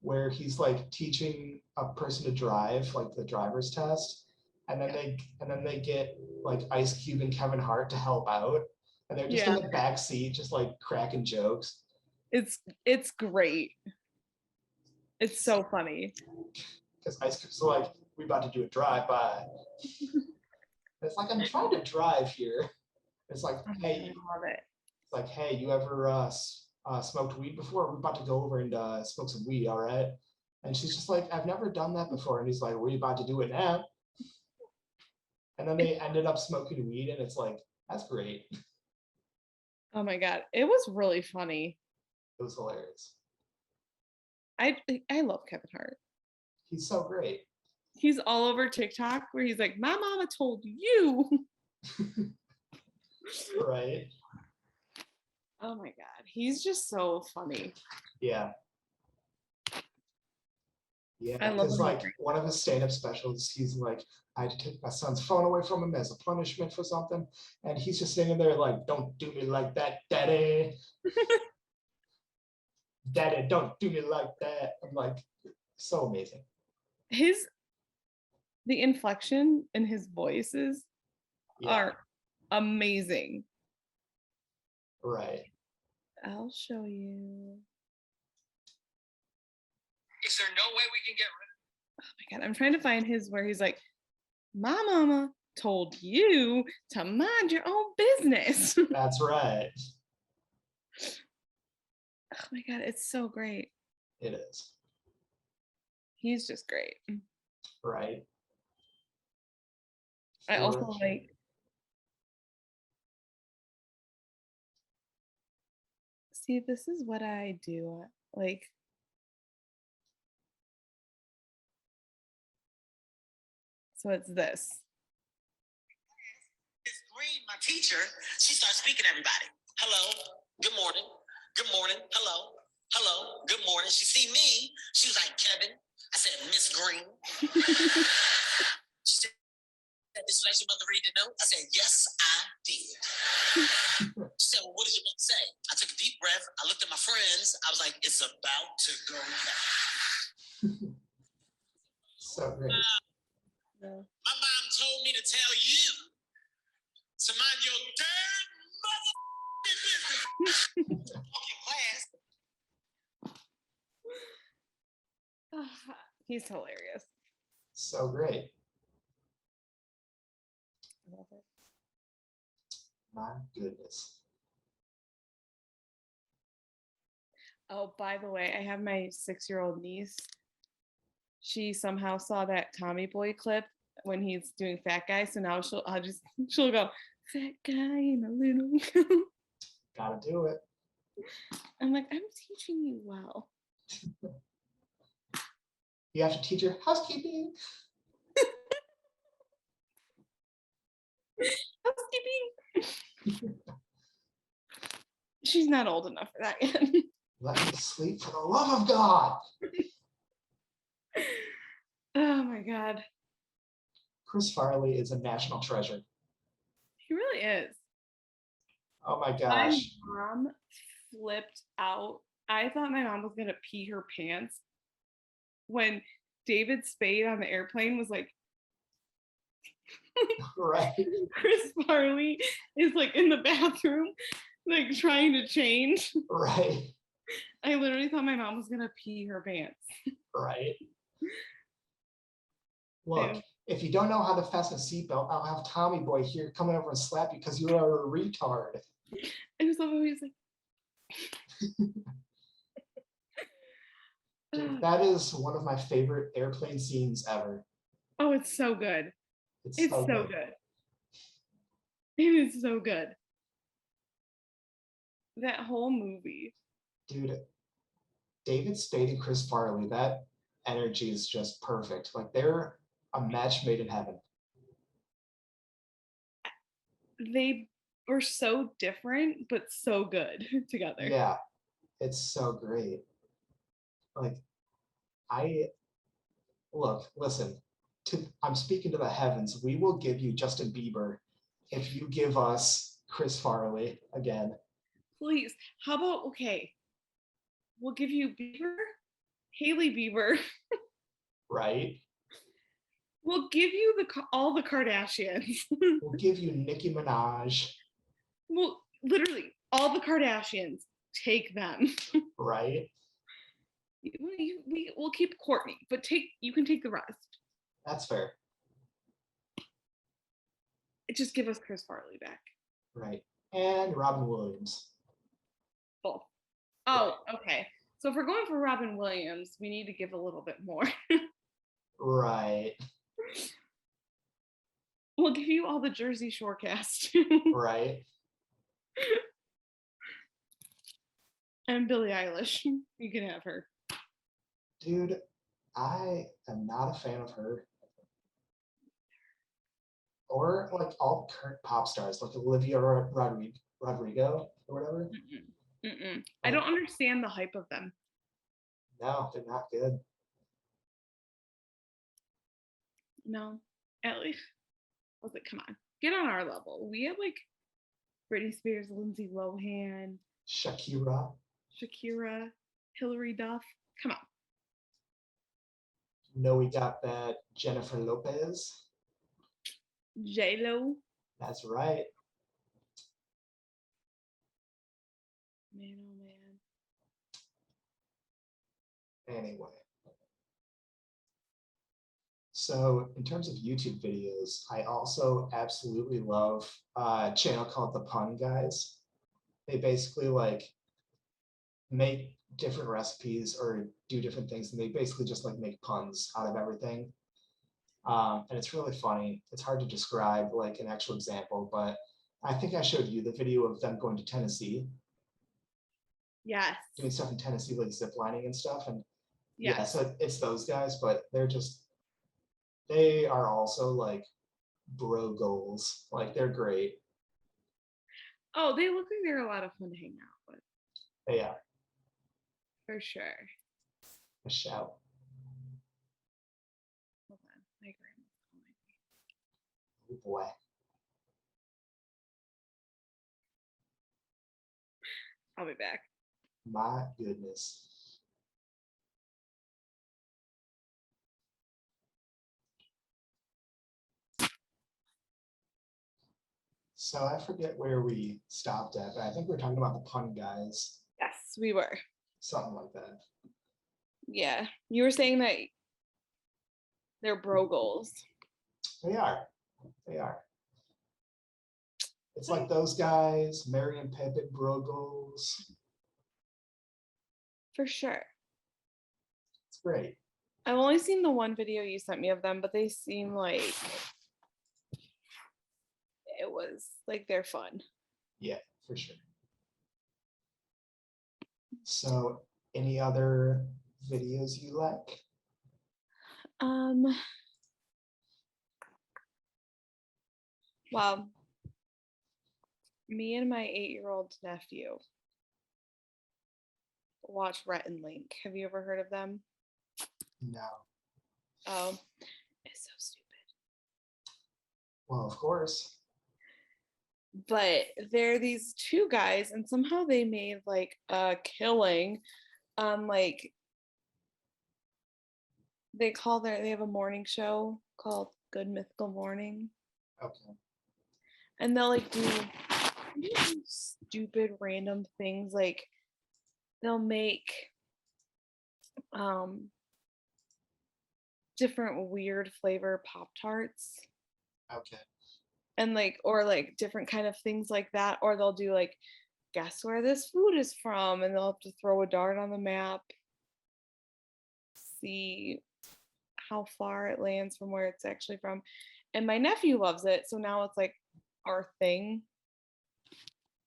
where he's like teaching a person to drive, like the driver's test. And then they get like Ice Cube and Kevin Hart to help out. And they're just in the back seat, just like cracking jokes. It's great. It's so funny. Because Ice Cube's like, we about to do a drive-by. It's like, I'm trying to drive here. It's like, hey, I love it. It's like, hey, you ever smoked weed before? We're about to go over and smoke some weed, all right? And she's just like, I've never done that before. And he's like, we're about to do it now. And then they ended up smoking weed, and it's like, that's great. Oh my God. It was really funny. It was hilarious. I love Kevin Hart. He's so great. He's all over TikTok where he's like, my mama told you. Right. Oh my God. He's just so funny. Yeah. Yeah, I love because him. like one of his stand-up specials, he's like, I had to take my son's phone away from him as a punishment for something. And he's just sitting there like, don't do me like that, daddy. Daddy, don't do me like that. I'm like, so amazing. The inflection in his voices are amazing. Right. I'll show you. Is there no way we can get rid Oh my God. I'm trying to find his where he's like, my mama told you to mind your own business. That's right. Oh my God. It's so great. It is. He's just great. Right. I also like, see, this is what I do. Like, so it's this. Miss Green, my teacher, she starts speaking to everybody. Hello, good morning, hello, good morning. She see me, she was like, Kevin. I said, Miss Green. She said, did you let your mother read the note? I said, yes, I did. She said, well, what did your mother say? I took a deep breath. I looked at my friends. I was like, it's about to go down. So great. My mom told me to tell you to mind your darn mother business. Fucking class. He's hilarious. So great. I love it. My goodness. Oh, by the way, I have my 6-year-old niece. She somehow saw that Tommy Boy clip when he's doing Fat Guy. So now she'll go, Fat Guy in a little. Gotta do it. I'm like, I'm teaching you well. You have to teach her housekeeping. Housekeeping. She's not old enough for that yet. Let me sleep for the love of God. Oh my God. Chris Farley is a national treasure. He really is. Oh my My gosh. mom flipped out. I thought my mom was going to pee her pants when David Spade on the airplane was like, Right. Chris Farley is like in the bathroom, like trying to change. Right. I literally thought my mom was going to pee her pants. Right. Look, if you don't know how to fasten a seatbelt, I'll have Tommy Boy here coming over and slap you because you are a retard. And so he was like, Dude, that is one of my favorite airplane scenes ever. oh, it's so good. It's so good. It is so good. That whole movie. Dude, David Spade and Chris Farley, that energy is just perfect. Like they're a match made in heaven. They were so different, but so good together. Yeah, it's so great. Like, listen, I'm speaking to the heavens. We will give you Justin Bieber if you give us Chris Farley again. Please. How about, okay, we'll give you Bieber, Haley Bieber. Right? We'll give you all the Kardashians. We'll give you Nicki Minaj. Well, literally, all the Kardashians. Take them. Right? We'll keep Courtney, but you can take the rest. That's fair. Just give us Chris Farley back. Right. And Robin Williams. Both. Oh, okay. So if we're going for Robin Williams, we need to give a little bit more. Right. We'll give you all the Jersey Shore cast. Right. And Billie Eilish. You can have her. Dude, I am not a fan of her. Or like all current pop stars, like Olivia Rodrigo or whatever. I don't understand the hype of them. No, they're not good. No. At least, I was like, come on, get on our level. We have like Britney Spears, Lindsay Lohan, Shakira. Hilary Duff. Come on. No, we got that Jennifer Lopez. J-Lo. That's right. Man, oh man. Anyway. So in terms of YouTube videos, I also absolutely love a channel called The Pun Guys. They basically like make different recipes or do different things, and they basically just like make puns out of everything. And it's really funny. It's hard to describe like an actual example, but I think I showed you the video of them going to Tennessee. Yes. Doing stuff in Tennessee, like zip lining and stuff. And yes. yeah, so it's those guys, but they are also like bro goals. Like they're great. Oh, they look like they're a lot of fun to hang out with. They are. For sure. A shout. Hold on. My grandma's calling me. Oh boy. I'll be back. My goodness. So I forget where we stopped at, but I think we were talking about the Pun Guys. Yes, we were. Something like that. Yeah. You were saying that they're bro goals. They are. They are. It's like those guys, Mary and Pippin, bro goals. For sure. It's great. I've only seen the one video you sent me of them, but they seem like it was like they're fun. Yeah, for sure. So, any other videos you like? Well, me and my 8-year-old nephew watch Rhett and Link. Have you ever heard of them? No. Oh, it's so stupid. Well, of course. But they're these two guys, and somehow they made like a killing on like they have a morning show called Good Mythical Morning. Okay. And they'll like do stupid random things, like they'll make different weird flavor Pop-Tarts. Okay. And like, or like different kind of things like that. Or they'll do like, guess where this food is from, and they'll have to throw a dart on the map, see how far it lands from where it's actually from. And my nephew loves it, so now it's like our thing.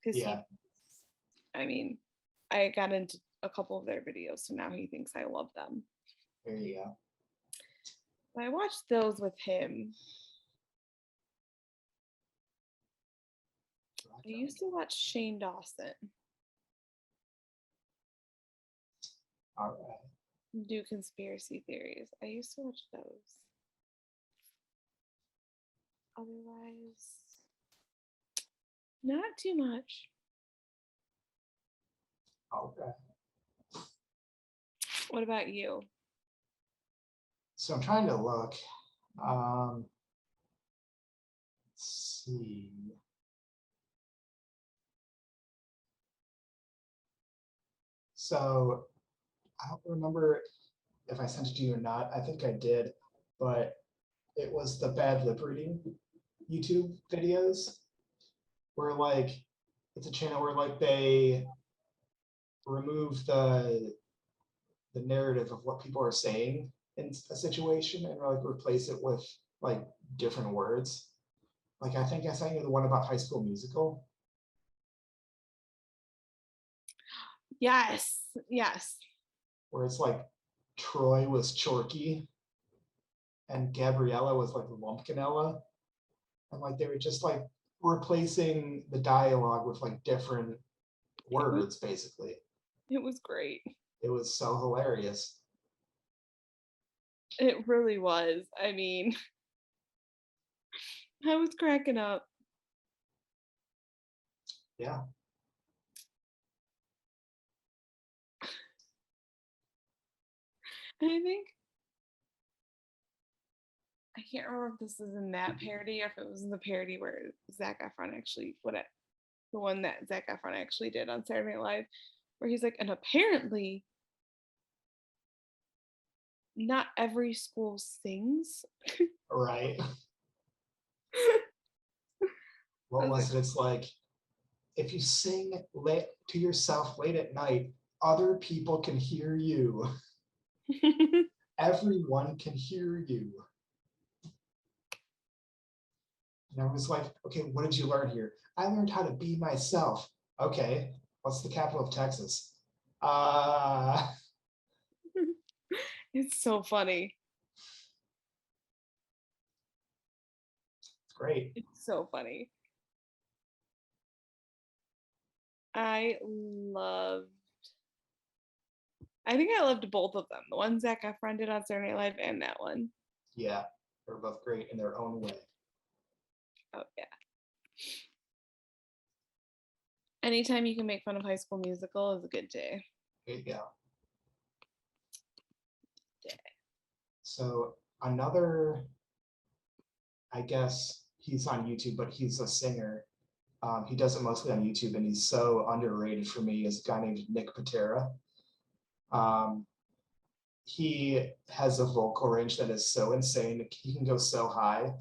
Because Yeah. I mean, I got into a couple of their videos, so now he thinks I love them. There you go. I watched those with him. I used to watch Shane Dawson All right. do conspiracy theories. I used to watch those. Otherwise, not too much. All right. What about you? So I'm trying to look. Let's see. So I don't remember if I sent it to you or not. I think I did, but it was the bad lip reading YouTube videos where like it's a channel where like they remove the narrative of what people are saying in a situation and like replace it with like different words. Like I think I sent you the one about High School Musical. Yes, yes. Where it's like Troy was Chorky and Gabriella was like Lumpkinella. And like they were just like replacing the dialogue with like different words, basically. It was great. It was so hilarious. It really was. I mean, I was cracking up. Yeah. And I think I can't remember if this is in that parody or if it was in the parody where Zac Efron actually the one that Zac Efron actually did on Saturday Night Live, where he's like, and apparently not every school sings. Right. What was it? It's like if you sing late to yourself late at night, other people can hear you. Everyone can hear you. And I was like, okay, what did you learn here? I learned how to be myself. Okay, what's the capital of Texas? It's so funny. It's great. It's so funny. I think I loved both of them. The one Zac Efron did on Saturday Night Live and that one. Yeah, they're both great in their own way. Oh yeah. Anytime you can make fun of High School Musical is a good day. There you go. So another, I guess he's on YouTube, but he's a singer. He does it mostly on YouTube, and he's so underrated for me. Is a guy named Nick Patera. He has a vocal range that is so insane. He can go so high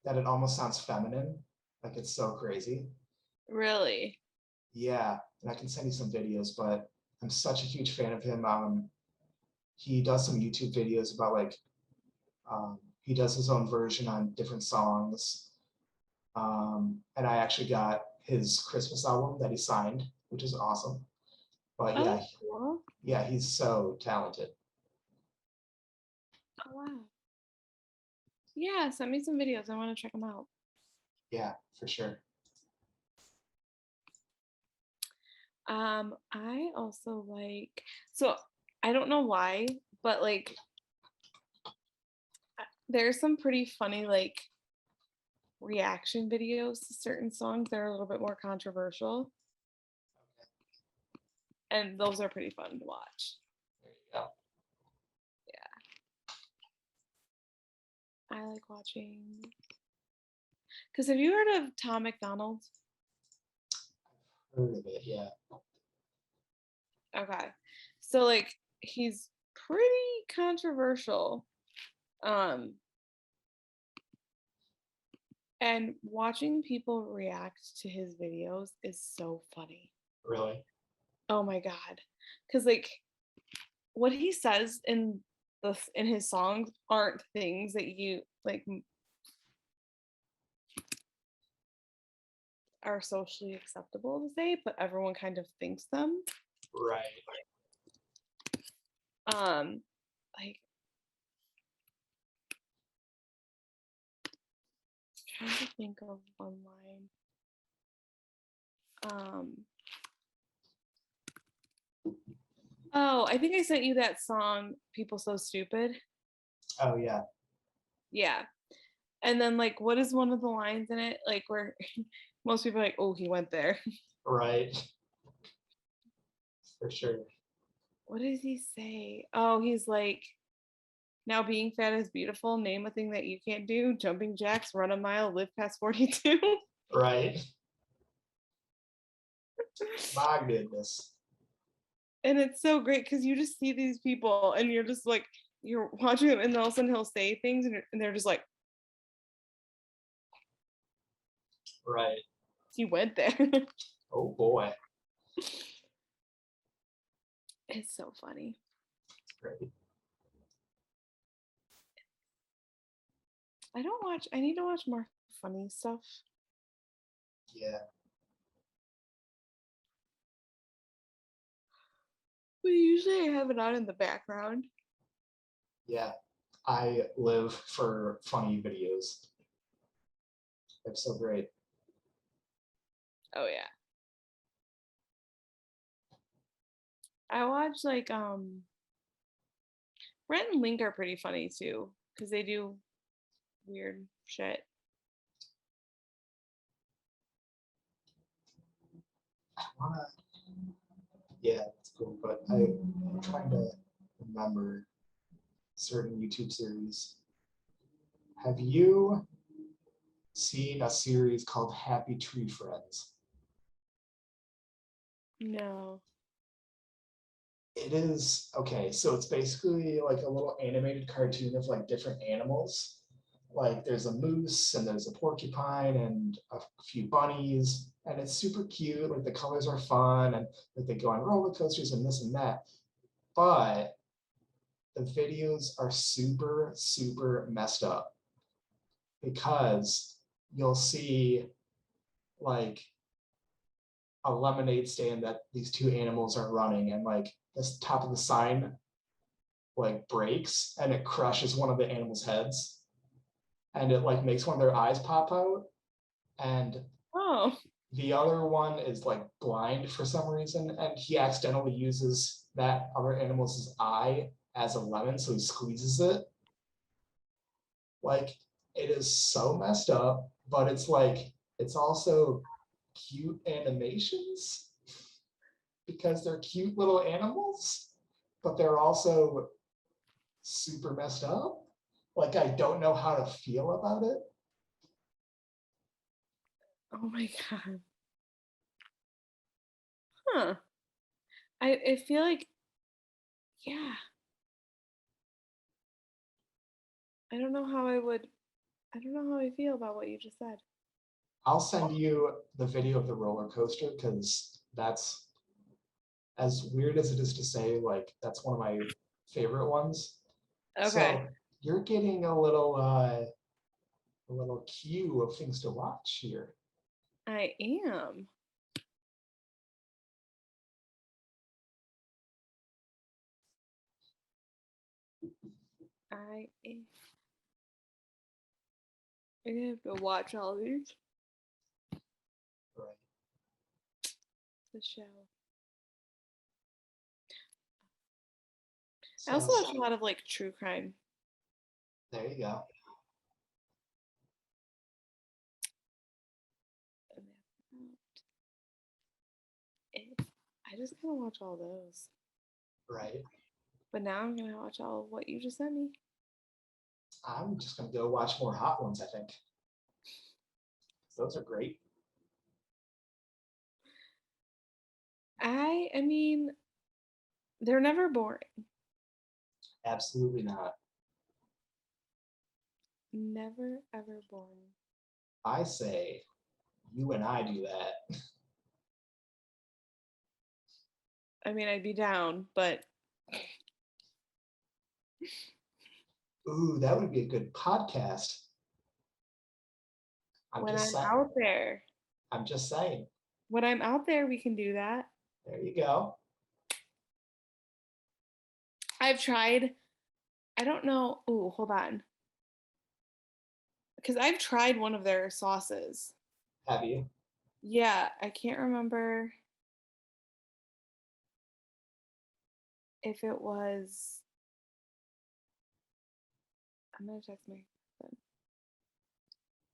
that it almost sounds feminine. Like it's so crazy. Really? Yeah, and I can send you some videos, but I'm such a huge fan of him. He does some YouTube videos about like he does his own version on different songs. And I actually got his Christmas album that he signed, which is awesome. But Oh, yeah, that's cool. yeah, he's so talented. Oh, wow. Yeah, send me some videos. I want to check them out. Yeah, for sure. I also like, so I don't know why, but like there's some pretty funny like reaction videos to certain songs that are a little bit more controversial. And those are pretty fun to watch. There you go. I like watching. Because have you heard of Tom McDonald? Heard of it, yeah. Okay. So like he's pretty controversial. And watching people react to his videos is so funny. Really? Oh my god. Cuz like what he says in his songs aren't things that you like are socially acceptable to say, but everyone kind of thinks them. Right. Like trying to think of one line. Oh, I think I sent you that song, People So Stupid. Oh yeah. Yeah. And then like what is one of the lines in it? Like where most people are like, oh, he went there. Right. For sure. What does he say? Oh, he's like, now being fat is beautiful. Name a thing that you can't do. Jumping jacks, run a mile, live past 42. Right. My goodness. And it's so great because you just see these people and you're just like, you're watching them and all of a sudden he'll say things and they're just like, Right. he went there. Oh boy. It's so funny. Great. I need to watch more funny stuff. Yeah. But usually I have it on in the background. Yeah. I live for funny videos. They're so great. Oh yeah. I watch like Brent and Link are pretty funny too because they do weird shit. I wanna Yeah, it's cool, but I'm trying to remember certain YouTube series. Have you seen a series called Happy Tree Friends? No. It is okay, so it's basically like a little animated cartoon of like different animals. Like there's a moose and there's a porcupine and a few bunnies, and it's super cute. Like the colors are fun, and like they go on roller coasters and this and that. But the videos are super, super messed up because you'll see like a lemonade stand that these two animals are running, and like the top of the sign like breaks and it crushes one of the animals' heads, and it like makes one of their eyes pop out, and Oh. the other one is like blind for some reason, and he accidentally uses that other animal's eye as a lemon, so he squeezes it. Like it is so messed up, but it's like it's also cute animations because they're cute little animals, but they're also super messed up. Like I don't know how to feel about it. Oh my god. Huh. I feel like yeah. I don't know how I don't know how I feel about what you just said. I'll send you the video of the roller coaster because as weird as it is to say, like that's one of my favorite ones. Okay. So you're getting a little queue of things to watch here. I am. I am. I'm gonna have to watch all these. Right. The show. I also So watch a lot of like true crime. there you go. I just kind of watch all those. Right. But now I'm gonna watch all of what you just sent me. I'm just gonna go watch more hot ones, I think. Those are great. I mean, they're never boring. Absolutely not. Never ever boring. I say you and I do that. I mean, I'd be down, but Ooh, that would be a good podcast. when I'm out there, I'm just saying. when I'm out there, we can do that. There you go. I've tried. I don't know. Ooh, hold on. Because I've tried one of their sauces. Have you? Yeah, I can't remember if it was. I'm gonna text my husband.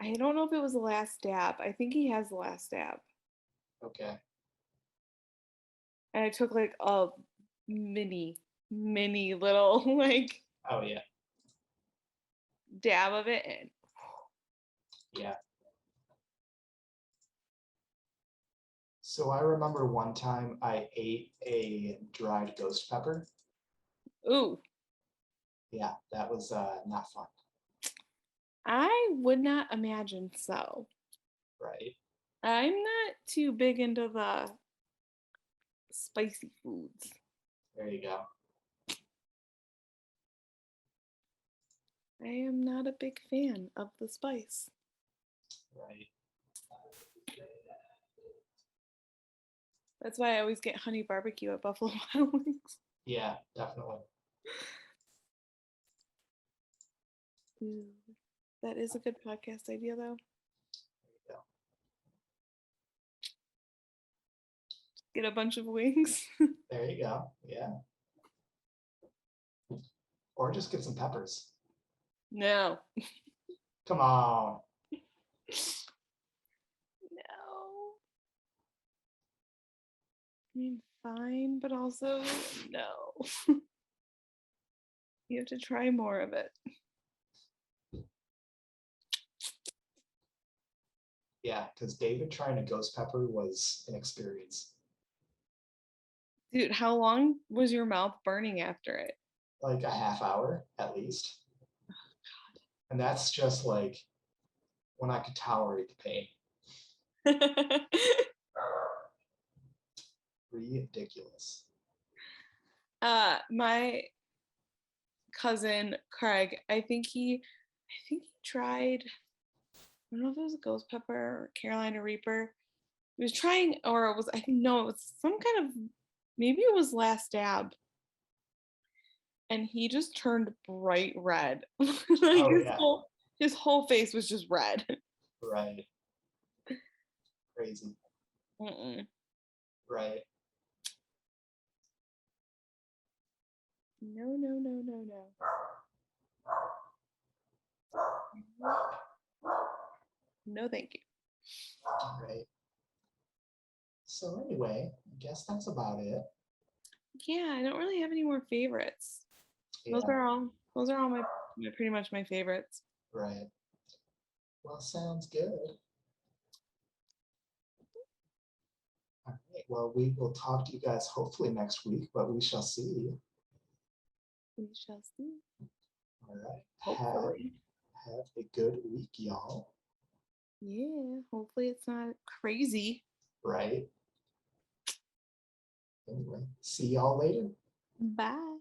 I don't know if it was the last dab. I think he has the last dab. Okay. And I took like a mini little like Oh yeah. dab of it and Yeah. So I remember one time I ate a dried ghost pepper. ooh, Yeah, that was not fun. I would not imagine so. Right. I'm not too big into the spicy foods. There you go. I am not a big fan of the spice. Right. That's why I always get honey barbecue at Buffalo Wild Wings. Yeah, definitely. Ooh, that is a good podcast idea, though. There you go. Get a bunch of wings. There you go. Yeah. Or just get some peppers. No. Come on. No. I mean, fine, but also no. You have to try more of it. Yeah, because David trying a ghost pepper was an experience. Dude, how long was your mouth burning after it? Like a half hour at least. And that's just like when I could tolerate the pain. Ridiculous. My cousin Craig, I think he tried, I don't know if it was a ghost pepper or Carolina Reaper. He was trying, or it was, I think, no, it was some kind of, maybe it was last dab. And he just turned bright red. Like Oh, his yeah. whole face was just red. Right. Crazy. Mm-mm. Right. No, no, no, no, no. No, thank you. Right. So anyway, I guess that's about it. Yeah, I don't really have any more favorites. Yeah. Those are all my pretty much my favorites. Right. Well, sounds good. All right. Well, we will talk to you guys hopefully next week, but we shall see. We shall see. All right. Hopefully. Have a good week, y'all. Yeah, hopefully it's not crazy. Right. Anyway, see y'all later. Bye.